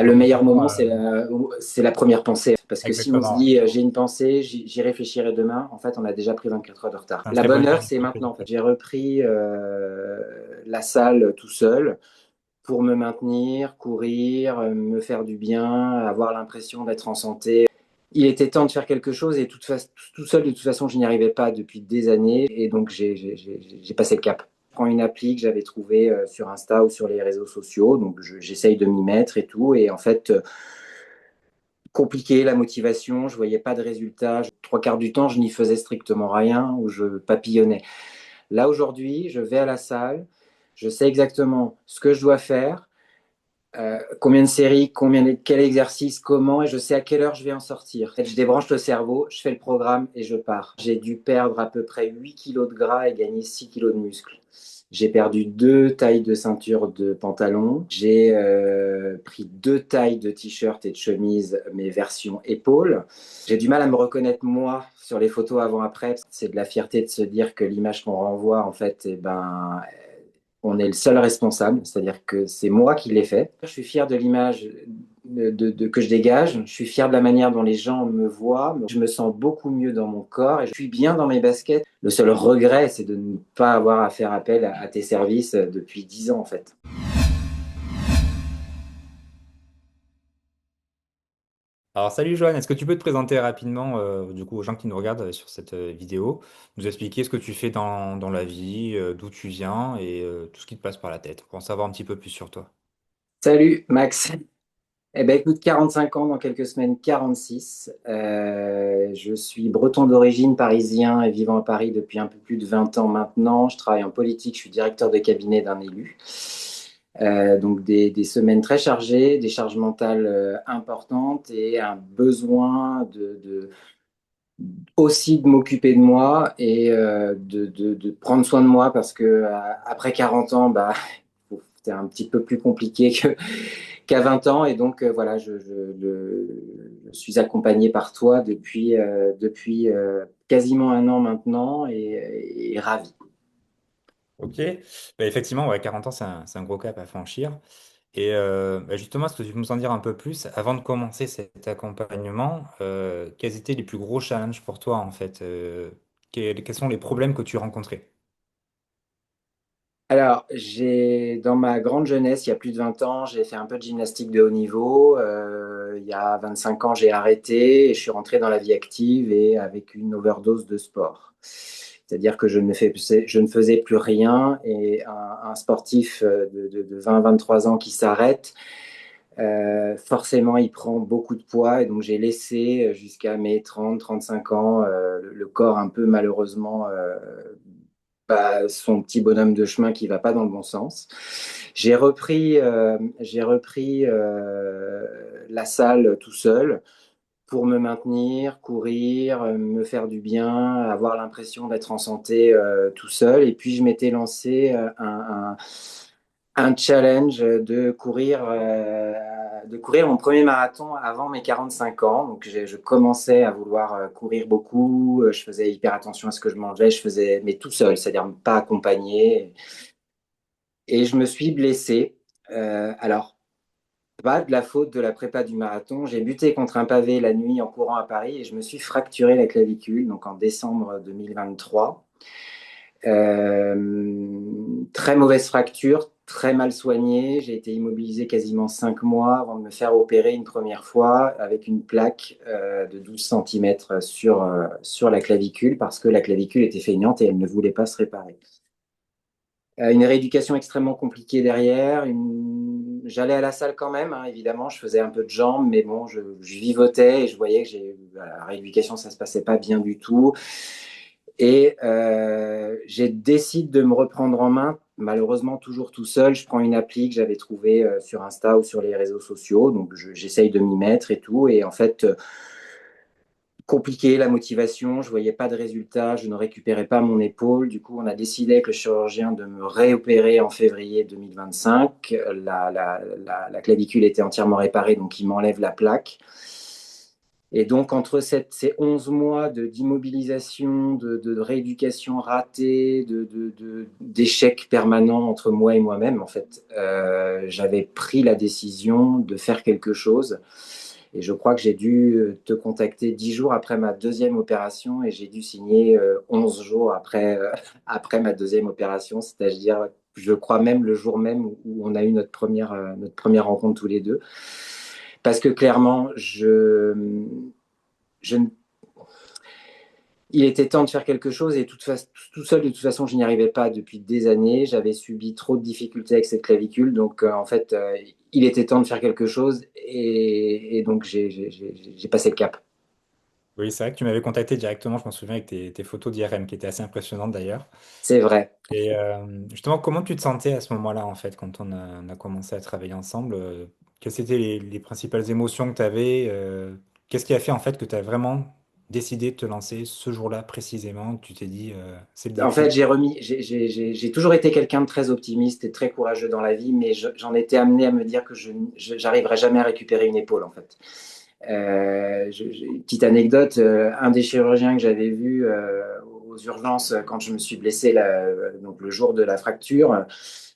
Le meilleur Notamment, moment, c'est la première pensée. Parce que si on se exactement. dit j'ai une pensée, j'y réfléchirai demain, en fait, on a déjà pris 24 heures de retard. C'est un La très bon bonne heure, exemple c'est de maintenant. En fait. prédicat. J'ai repris la salle tout seul pour me maintenir, courir, me faire du bien, avoir l'impression d'être en santé. Il était temps de faire quelque chose et tout seul, de toute façon, je n'y arrivais pas depuis des années. Et donc, j'ai passé le cap. Je prends une appli que j'avais trouvée sur Insta ou sur les réseaux sociaux. Donc, j'essaye de m'y mettre et tout. Et en fait, compliqué la motivation, je voyais pas de résultats. Trois quarts du temps, je n'y faisais strictement rien ou je papillonnais. Là, aujourd'hui, je vais à la salle. Je sais exactement ce que je dois faire, combien de séries, quel exercice, comment, et je sais à quelle heure je vais en sortir. Je débranche le cerveau, je fais le programme et je pars. J'ai dû perdre à peu près 8 kilos de gras et gagner 6 kilos de muscles. J'ai perdu deux tailles de ceinture de pantalon. J'ai pris deux tailles de t-shirt et de chemise, mes versions épaules. J'ai du mal à me reconnaître moi sur les photos avant-après. C'est de la fierté de se dire que l'image qu'on renvoie, en fait, eh ben, on est le seul responsable, c'est-à-dire que c'est moi qui l'ai fait. Je suis fier de l'image que je dégage, je suis fier de la manière dont les gens me voient, je me sens beaucoup mieux dans mon corps et je suis bien dans mes baskets. Le seul regret, c'est de ne pas avoir à faire appel à tes services depuis 10 ans en fait. Alors, salut Joanne, est-ce que tu peux te présenter rapidement du coup, aux gens qui nous regardent sur cette vidéo, nous expliquer ce que tu fais dans la vie, d'où tu viens et tout ce qui te passe par la tête, pour en savoir un petit peu plus sur toi. Salut Max. Eh ben écoute, 45 ans dans quelques semaines, 46. Je suis breton d'origine, parisien et vivant à Paris depuis un peu plus de 20 ans maintenant. Je travaille en politique, je suis directeur de cabinet d'un élu. Donc des semaines très chargées, des charges mentales importantes et un besoin aussi de m'occuper de moi et de prendre soin de moi parce que après 40 ans, bah, c'est un petit peu plus compliqué qu'à 20 ans. Et donc, voilà, je suis accompagné par toi depuis quasiment un an maintenant et ravi. Ok, bah, effectivement, ouais, 40 ans, c'est un gros cap à franchir. Et bah, justement, est-ce que tu peux nous en dire un peu plus, avant de commencer cet accompagnement, quels étaient les plus gros challenges pour toi en fait? Quels sont les problèmes que tu rencontrais? Alors, dans ma grande jeunesse, il y a plus de 20 ans, j'ai fait un peu de gymnastique de haut niveau. Il y a 25 ans, j'ai arrêté et je suis rentré dans la vie active et avec une overdose de sport. C'est-à-dire que je ne faisais plus rien et un sportif de 20-23 ans qui s'arrête, forcément, il prend beaucoup de poids et donc j'ai laissé jusqu'à mes 30-35 ans le corps un peu malheureusement son petit bonhomme de chemin qui va pas dans le bon sens. J'ai repris la salle tout seul pour me maintenir, courir, me faire du bien, avoir l'impression d'être en santé tout seul. Et puis je m'étais lancé un challenge de courir mon premier marathon avant mes 45 ans. Donc, je commençais à vouloir courir beaucoup. Je faisais hyper attention à ce que je mangeais. Je faisais, mais tout seul, c'est-à-dire pas accompagné. Et je me suis blessé. Alors, pas de la faute de la prépa du marathon. J'ai buté contre un pavé la nuit en courant à Paris et je me suis fracturé la clavicule, donc en décembre 2023. Très mauvaise fracture, très mal soignée. J'ai été immobilisé quasiment 5 mois avant de me faire opérer une première fois avec une plaque de 12 centimètres sur la clavicule parce que la clavicule était feignante et elle ne voulait pas se réparer. Une rééducation extrêmement compliquée derrière. J'allais à la salle quand même, hein, évidemment. Je faisais un peu de jambes, mais bon, je vivotais et je voyais que la rééducation, ça se passait pas bien du tout. Et j'ai décidé de me reprendre en main, malheureusement toujours tout seul. Je prends une appli que j'avais trouvée sur Insta ou sur les réseaux sociaux, donc j'essaye de m'y mettre et tout. Et en fait, compliqué la motivation, je voyais pas de résultats, je ne récupérais pas mon épaule. Du coup, on a décidé avec le chirurgien de me réopérer en février 2025. La clavicule était entièrement réparée, donc il m'enlève la plaque. Et donc, entre ces 11 mois d'immobilisation, de rééducation ratée, d'échecs permanents entre moi et moi-même, en fait, j'avais pris la décision de faire quelque chose. Et je crois que j'ai dû te contacter 10 jours après ma deuxième opération et j'ai dû signer 11 jours après, après ma deuxième opération, c'est-à-dire, je crois même le jour même où on a eu notre première rencontre tous les deux. Parce que clairement, je, il était temps de faire quelque chose et tout seul, de toute façon, je n'y arrivais pas depuis des années. J'avais subi trop de difficultés avec cette clavicule. Donc, en fait, il était temps de faire quelque chose et donc j'ai passé le cap. Oui, c'est vrai que tu m'avais contacté directement, je m'en souviens, avec tes photos d'IRM qui étaient assez impressionnantes d'ailleurs. C'est vrai. Et justement, comment tu te sentais à ce moment-là, en fait, quand on a commencé à travailler ensemble? Quelles étaient les principales émotions que tu avais? Qu'est-ce qui a fait, en fait, que tu as vraiment décidé de te lancer ce jour-là précisément, que tu t'es dit, c'est le En fait, déclic? j'ai toujours été quelqu'un de très optimiste et très courageux dans la vie, mais j'en étais amené à me dire que j'arriverais jamais à récupérer une épaule, en fait. Petite anecdote, un des chirurgiens que j'avais vu aux urgences quand je me suis blessé donc le jour de la fracture,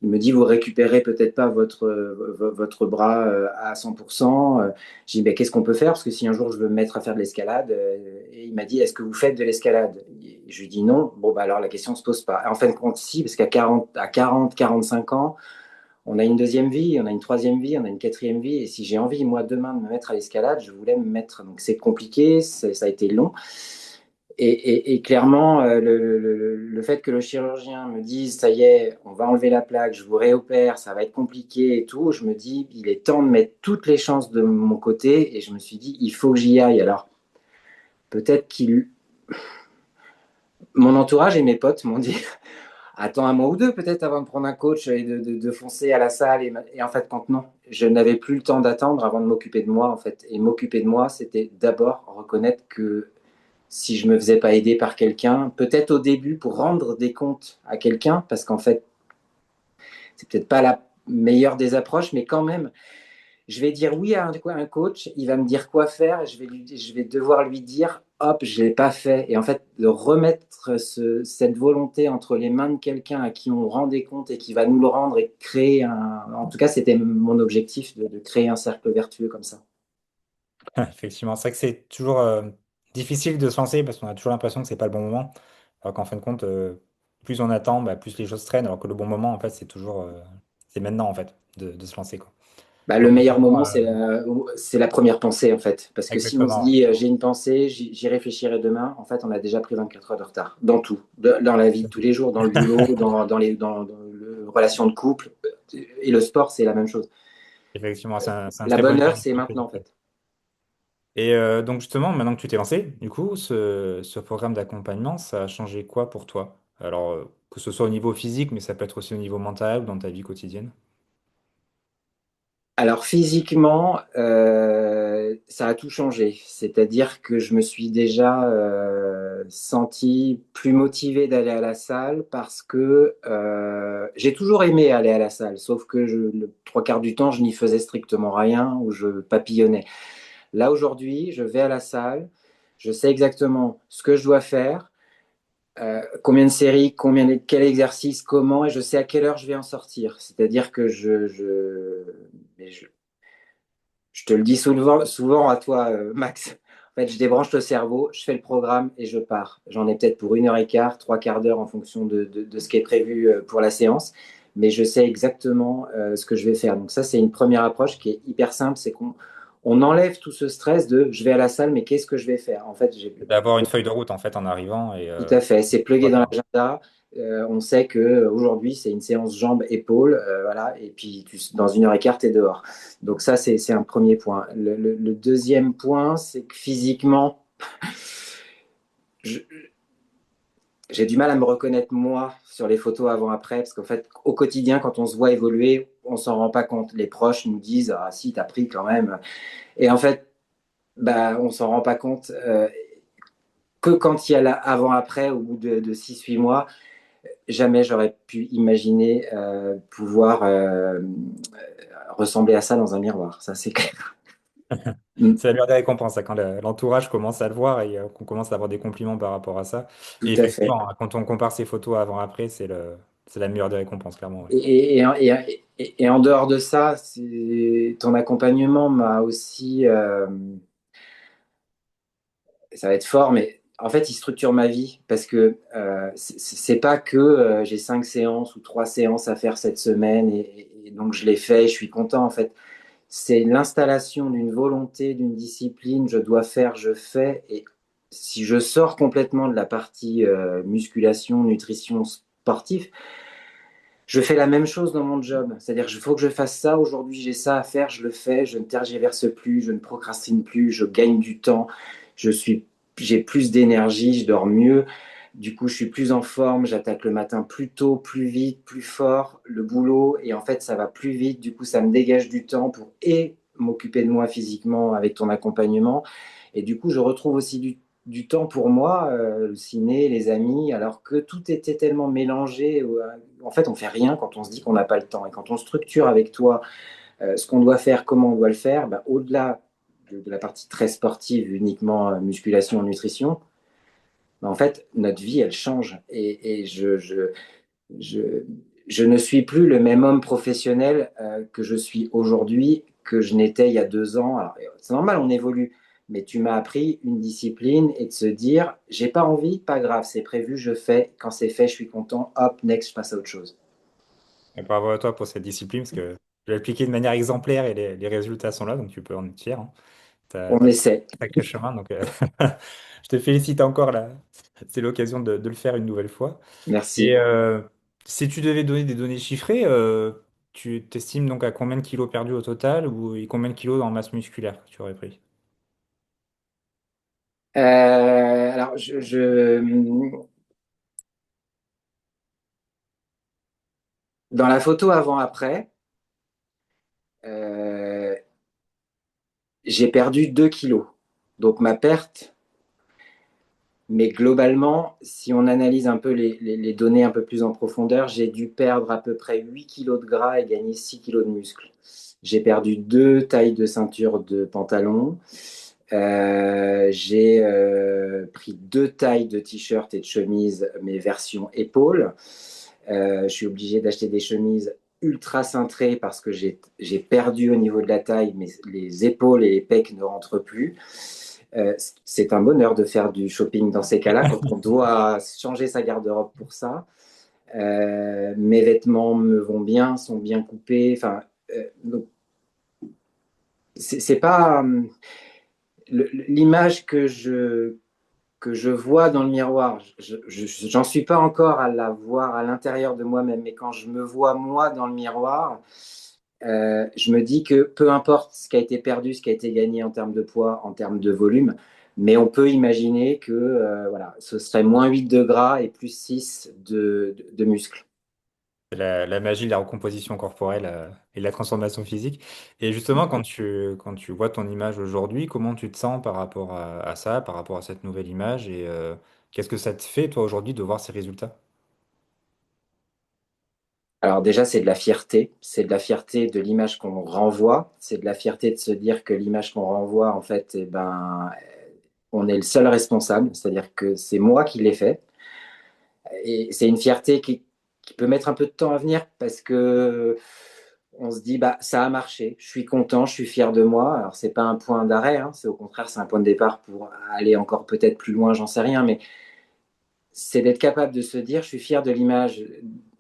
il me dit, vous récupérez peut-être pas votre bras à 100%. J'ai dit, ben, qu'est-ce qu'on peut faire? Parce que si un jour je veux me mettre à faire de l'escalade, et il m'a dit, est-ce que vous faites de l'escalade? Et je lui dis non. Bon, bah alors la question ne se pose pas. En fin de compte, si, parce à 40, 45 ans, on a une deuxième vie, on a une troisième vie, on a une quatrième vie. Et si j'ai envie, moi, demain, de me mettre à l'escalade, je voulais me mettre. Donc, c'est compliqué, ça a été long. Et clairement, le fait que le chirurgien me dise, ça y est, on va enlever la plaque, je vous réopère, ça va être compliqué et tout, je me dis, il est temps de mettre toutes les chances de mon côté. Et je me suis dit, il faut que j'y aille. Alors, peut-être qu'il. Mon entourage et mes potes m'ont dit, attends un mois ou deux peut-être avant de prendre un coach et de foncer à la salle. Et en fait, quand non, je n'avais plus le temps d'attendre avant de m'occuper de moi, en fait. Et m'occuper de moi, c'était d'abord reconnaître que si je me faisais pas aider par quelqu'un, peut-être au début pour rendre des comptes à quelqu'un, parce qu'en fait, c'est peut-être pas la meilleure des approches, mais quand même, je vais dire oui à un coach, il va me dire quoi faire, je vais devoir lui dire, hop, je ne l'ai pas fait. Et en fait, de remettre cette volonté entre les mains de quelqu'un à qui on rend des comptes et qui va nous le rendre et créer un. En tout cas, c'était mon objectif de créer un cercle vertueux comme ça. Effectivement, c'est vrai que c'est toujours difficile de se lancer parce qu'on a toujours l'impression que c'est pas le bon moment. Alors qu'en fin de compte, plus on attend, bah, plus les choses traînent. Alors que le bon moment, en fait, c'est toujours, c'est maintenant, en fait, de se lancer, quoi. Bah, le Donc, meilleur effectivement, moment, c'est la première pensée, en fait. Parce que si on se exactement. dit, j'ai une pensée, j'y réfléchirai demain, en fait, on a déjà pris 24 heures de retard. Dans tout. Dans la vie de tous les jours, dans le boulot, dans les relations de couple. Et le sport, c'est la même chose. Effectivement, c'est un La très bon bonne heure, exemple. c'est maintenant, en fait. Et donc, justement, maintenant que tu t'es lancé, du coup, ce programme d'accompagnement, ça a changé quoi pour toi? Alors, que ce soit au niveau physique, mais ça peut être aussi au niveau mental ou dans ta vie quotidienne. Alors physiquement, ça a tout changé. C'est-à-dire que je me suis déjà senti plus motivé d'aller à la salle parce que j'ai toujours aimé aller à la salle, sauf que le trois quarts du temps, je n'y faisais strictement rien ou je papillonnais. Là aujourd'hui, je vais à la salle, je sais exactement ce que je dois faire, combien de séries, quel exercice, comment, et je sais à quelle heure je vais en sortir. C'est-à-dire que mais je te le dis souvent à toi, Max. En fait, je débranche le cerveau, je fais le programme et je pars. J'en ai peut-être pour une heure et quart, trois quarts d'heure en fonction de ce qui est prévu pour la séance. Mais je sais exactement ce que je vais faire. Donc ça, c'est une première approche qui est hyper simple. C'est qu'on enlève tout ce stress de je vais à la salle, mais qu'est-ce que je vais faire? En fait, D'avoir une feuille de route, en fait, en arrivant et tout à fait. C'est plugué dans voilà. l'agenda. On sait que aujourd'hui c'est une séance jambes-épaules, voilà. Et puis dans une heure et quart, tu es dehors. Donc ça, c'est un premier point. Le deuxième point, c'est que physiquement, je- j'ai du mal à me reconnaître moi sur les photos avant-après, parce qu'en fait, au quotidien, quand on se voit évoluer, on s'en rend pas compte. Les proches nous disent, ah si, t'as pris quand même. Et en fait, bah, on s'en rend pas compte que quand il y a l'avant-après, au bout de 6-8 mois. Jamais j'aurais pu imaginer pouvoir ressembler à ça dans un miroir, ça c'est clair. Mm, C'est la meilleure des récompenses, ça, quand l'entourage commence à le voir et qu'on commence à avoir des compliments par rapport à ça. Et tout à fait. effectivement, hein, quand on compare ses photos avant-après, c'est la meilleure des récompenses, clairement. Ouais. Et en dehors de ça, ton accompagnement m'a aussi, ça va être fort, mais en fait, il structure ma vie parce que c'est pas que j'ai 5 séances ou 3 séances à faire cette semaine et donc je l'ai fait, je suis content en fait. C'est l'installation d'une volonté, d'une discipline, je dois faire, je fais. Et si je sors complètement de la partie musculation, nutrition, sportif, je fais la même chose dans mon job. C'est-à-dire qu'il faut que je fasse ça. Aujourd'hui, j'ai ça à faire, je le fais. Je ne tergiverse plus, je ne procrastine plus, je gagne du temps. Je suis, j'ai plus d'énergie, je dors mieux. Du coup, je suis plus en forme. J'attaque le matin plus tôt, plus vite, plus fort. Le boulot, et en fait, ça va plus vite. Du coup, ça me dégage du temps pour et m'occuper de moi physiquement avec ton accompagnement. Et du coup, je retrouve aussi du temps pour moi, le ciné, les amis, alors que tout était tellement mélangé. En fait, on fait rien quand on se dit qu'on n'a pas le temps. Et quand on structure avec toi ce qu'on doit faire, comment on doit le faire, bah, au-delà de la partie très sportive, uniquement musculation, nutrition, bah, en fait, notre vie, elle change. Et je, je ne suis plus le même homme professionnel que je suis aujourd'hui, que je n'étais il y a 2 ans. Alors, c'est normal, on évolue. Mais tu m'as appris une discipline et de se dire, j'ai pas envie, pas grave, c'est prévu, je fais. Quand c'est fait, je suis content. Hop, next, je passe à autre chose. Et bravo à toi pour cette discipline, parce que tu l'as appliquée de manière exemplaire et les résultats sont là, donc tu peux en être fier. Hein. Tu as On fait essaie. un sacré chemin, donc je te félicite encore là. C'est l'occasion de le faire une nouvelle fois. Et Merci. si tu devais donner des données chiffrées, tu t'estimes donc à combien de kilos perdus au total ou et combien de kilos en masse musculaire que tu aurais pris? Alors, dans la photo avant-après, euh, j'ai perdu 2 kilos. Donc ma perte, mais globalement, si on analyse un peu les données un peu plus en profondeur, j'ai dû perdre à peu près 8 kilos de gras et gagner 6 kilos de muscle. J'ai perdu 2 tailles de ceinture de pantalon. J'ai pris 2 tailles de t-shirt et de chemise, mes versions épaules. Je suis obligé d'acheter des chemises ultra cintrées parce que j'ai perdu au niveau de la taille, mais les épaules et les pecs ne rentrent plus. C'est un bonheur de faire du shopping dans ces cas-là, quand on doit changer sa garde-robe pour ça. Mes vêtements me vont bien, sont bien coupés. Enfin, donc, c'est pas l'image que je vois dans le miroir. J'en suis pas encore à la voir à l'intérieur de moi-même, mais quand je me vois moi dans le miroir, je me dis que peu importe ce qui a été perdu, ce qui a été gagné en termes de poids, en termes de volume, mais on peut imaginer que voilà, ce serait -8 de gras et +6 de muscles. C'est la magie de la recomposition corporelle et de la transformation physique. Et justement, quand tu vois ton image aujourd'hui, comment tu te sens par rapport à ça, par rapport à cette nouvelle image et qu'est-ce que ça te fait, toi, aujourd'hui, de voir ces résultats? Alors déjà, c'est de la fierté. C'est de la fierté de l'image qu'on renvoie. C'est de la fierté de se dire que l'image qu'on renvoie, en fait, eh ben, on est le seul responsable. C'est-à-dire que c'est moi qui l'ai fait. Et c'est une fierté qui peut mettre un peu de temps à venir parce que on se dit, bah, ça a marché. Je suis content, je suis fier de moi. Alors, c'est pas un point d'arrêt, hein, c'est au contraire, c'est un point de départ pour aller encore peut-être plus loin, j'en sais rien, mais c'est d'être capable de se dire, je suis fier de l'image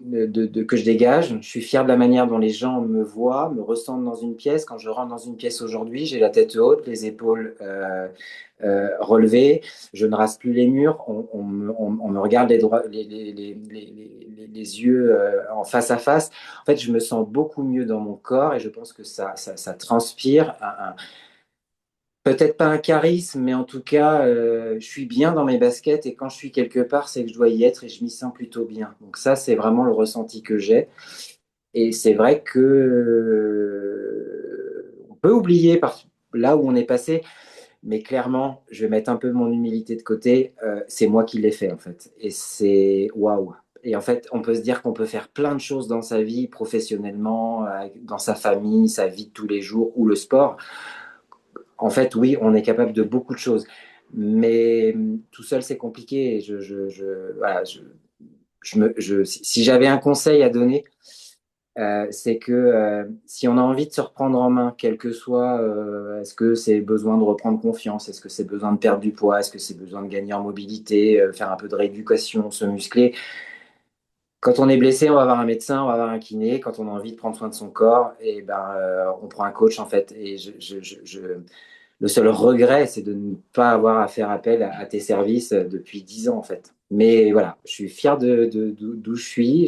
que je dégage, je suis fier de la manière dont les gens me voient, me ressentent dans une pièce. Quand je rentre dans une pièce aujourd'hui, j'ai la tête haute, les épaules relevées, je ne rase plus les murs, on me regarde les yeux en face à face. En fait, je me sens beaucoup mieux dans mon corps et je pense que ça transpire peut-être pas un charisme, mais en tout cas, je suis bien dans mes baskets et quand je suis quelque part, c'est que je dois y être et je m'y sens plutôt bien. Donc ça, c'est vraiment le ressenti que j'ai. Et c'est vrai que on peut oublier là où on est passé, mais clairement, je vais mettre un peu mon humilité de côté. C'est moi qui l'ai fait en fait, et c'est waouh. Et en fait, on peut se dire qu'on peut faire plein de choses dans sa vie, professionnellement, dans sa famille, sa vie de tous les jours ou le sport En fait, oui, on est capable de beaucoup de choses, mais tout seul, c'est compliqué. Et voilà, si j'avais un conseil à donner, c'est que si on a envie de se reprendre en main, quel que soit, est-ce que c'est besoin de reprendre confiance, est-ce que c'est besoin de perdre du poids, est-ce que c'est besoin de gagner en mobilité, faire un peu de rééducation, se muscler. Quand on est blessé, on va voir un médecin, on va voir un kiné. Quand on a envie de prendre soin de son corps, et ben, on prend un coach en fait. Et le seul regret, c'est de ne pas avoir à faire appel à tes services depuis 10 ans en fait. Mais voilà, je suis fier d'où je suis.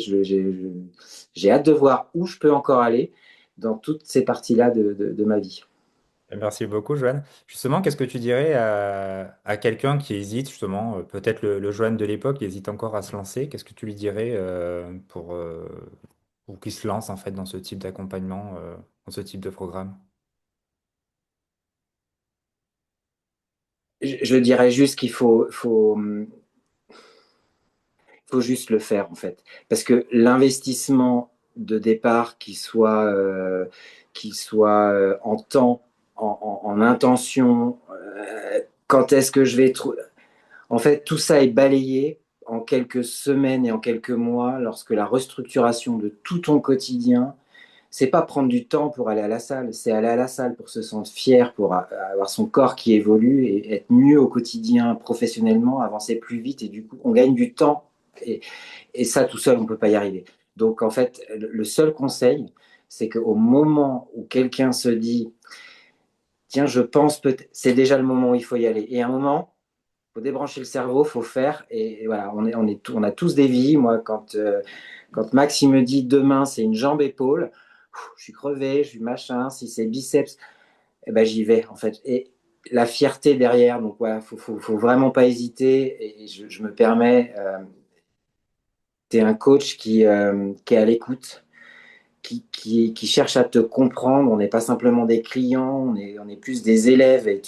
J'ai hâte de voir où je peux encore aller dans toutes ces parties-là de ma vie. Merci beaucoup, Joanne. Justement, qu'est-ce que tu dirais à quelqu'un qui hésite, justement, peut-être le Joanne de l'époque, qui hésite encore à se lancer, qu'est-ce que tu lui dirais pour qu'il se lance en fait dans ce type d'accompagnement, dans ce type de programme? Je dirais juste qu'il faut juste le faire en fait. Parce que l'investissement de départ, qu'il soit en temps, en intention, quand est-ce que je vais trouver. En fait, tout ça est balayé en quelques semaines et en quelques mois lorsque la restructuration de tout ton quotidien, c'est pas prendre du temps pour aller à la salle, c'est aller à la salle pour se sentir fier, pour avoir son corps qui évolue et être mieux au quotidien professionnellement, avancer plus vite et du coup, on gagne du temps. Et, et ça, tout seul, on ne peut pas y arriver. Donc, en fait, le seul conseil, c'est qu'au moment où quelqu'un se dit, tiens, je pense peut-être, c'est déjà le moment où il faut y aller. Et à un moment, il faut débrancher le cerveau, il faut faire. Et voilà, on a tous des vies. Moi, quand Max il me dit demain, c'est une jambe-épaule, je suis crevé, je suis machin. Si c'est biceps, eh ben, j'y vais, en fait. Et la fierté derrière, donc voilà, faut vraiment pas hésiter. Et je me permets, tu es un coach qui est à l'écoute, qui cherche à te comprendre. On n'est pas simplement des clients, on est plus des élèves et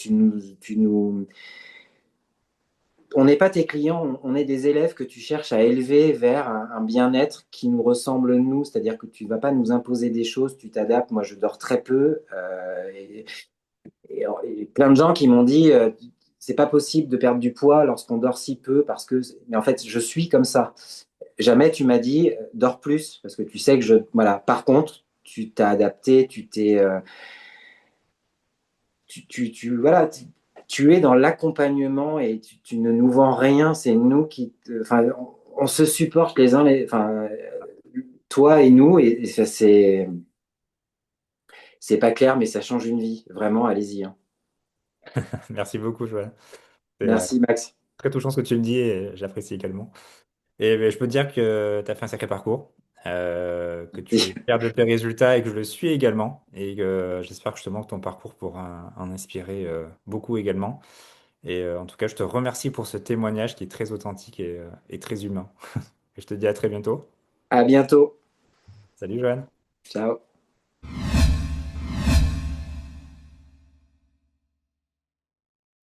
on n'est pas tes clients, on est des élèves que tu cherches à élever vers un bien-être qui nous ressemble nous, c'est-à-dire que tu ne vas pas nous imposer des choses, tu t'adaptes. Moi, je dors très peu et plein de gens qui m'ont dit c'est pas possible de perdre du poids lorsqu'on dort si peu parce que, mais en fait, je suis comme ça. Jamais tu m'as dit dors plus parce que tu sais que voilà. Par contre, tu t'as adapté, voilà, tu es dans l'accompagnement et tu ne nous vends rien. C'est nous enfin, on se supporte les uns enfin, toi et nous et ça c'est pas clair, mais ça change une vie. Vraiment, allez-y, hein. Merci beaucoup, Joanne. C'est Merci Max. très touchant ce que tu me dis et j'apprécie également. Et ben, je peux te dire que tu as fait un sacré parcours, que tu es fier de tes résultats et que je le suis également. Et que j'espère justement que ton parcours pourra en inspirer beaucoup également. Et en tout cas, je te remercie pour ce témoignage qui est très authentique et très humain. Et je te dis à très bientôt. À bientôt. Salut, Joanne. Ciao.